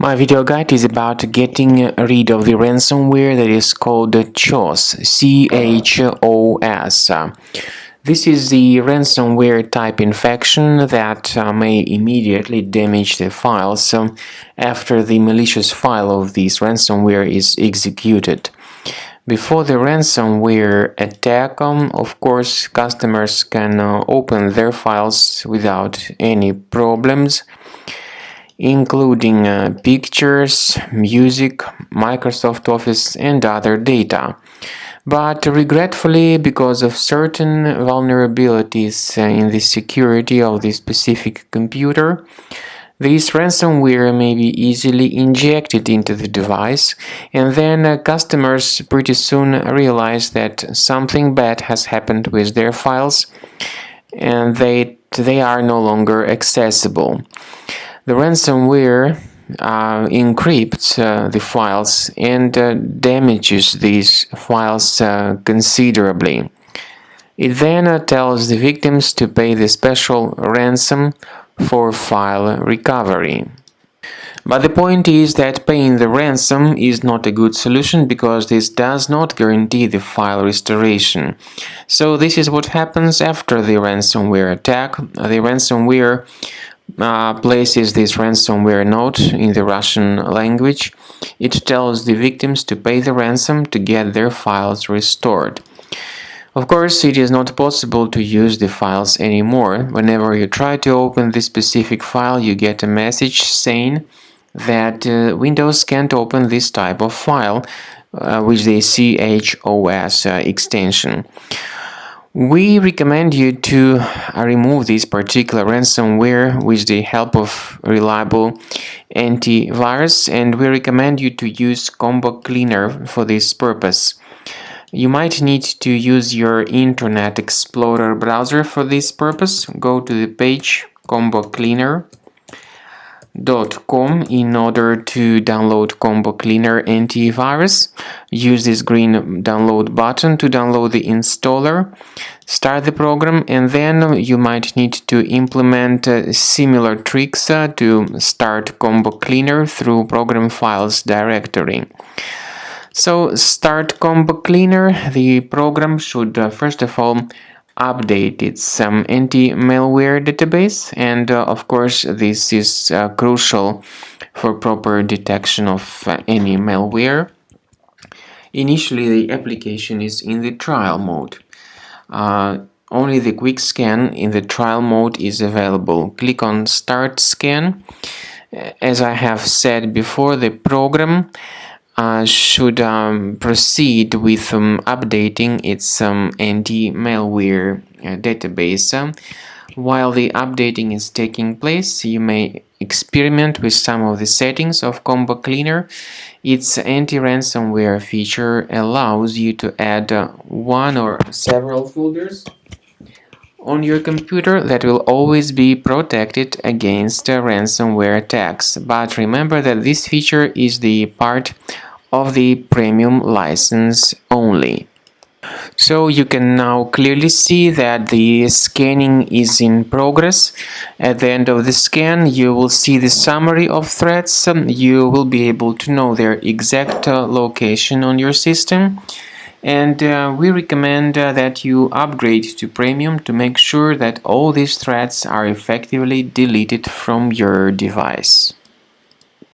My video guide is about getting rid of the ransomware that is called Chos, C-H-O-S. This is the ransomware type infection that may immediately damage the files after the malicious file of this ransomware is executed. Before the ransomware attack, of course, customers can open their files without any problems, including pictures, music, Microsoft Office, and other data. But regretfully, because of certain vulnerabilities in the security of the specific computer, this ransomware may be easily injected into the device, and then customers pretty soon realize that something bad has happened with their files and they are no longer accessible. The ransomware encrypts the files and damages these files considerably. It then tells the victims to pay the special ransom for file recovery. But the point is that paying the ransom is not a good solution because this does not guarantee the file restoration. So this is what happens after the ransomware attack. The ransomware places this ransomware note in the Russian language. It tells the victims to pay the ransom to get their files restored. Of course, it is not possible to use the files anymore. Whenever you try to open this specific file, you get a message saying that Windows can't open this type of file with the CHOS extension. We recommend you to remove this particular ransomware with the help of reliable antivirus, and we recommend you to use Combo Cleaner for this purpose. You might need to use your Internet Explorer browser for this purpose. Go to the page combocleaner.com in order to download Combo Cleaner antivirus. Use this green download button to download the installer. Start the program, and then you might need to implement similar tricks to start Combo Cleaner through Program Files directory. So start Combo Cleaner. The program should first of all update its anti-malware database, and of course this is crucial for proper detection of any malware. Initially, the application is in the trial mode. Only the quick scan in the trial mode is available. Click on Start Scan. As I have said before, the program should proceed with updating its anti-malware database. While the updating is taking place, you may experiment with some of the settings of Combo Cleaner. Its anti-ransomware feature allows you to add one or several folders on your computer that will always be protected against ransomware attacks. But remember that this feature is the part of the premium license only. So you can now clearly see that the scanning is in progress. At the end of the scan, you will see the summary of threats. You will be able to know their exact location on your system. And we recommend that you upgrade to Premium to make sure that all these threats are effectively deleted from your device.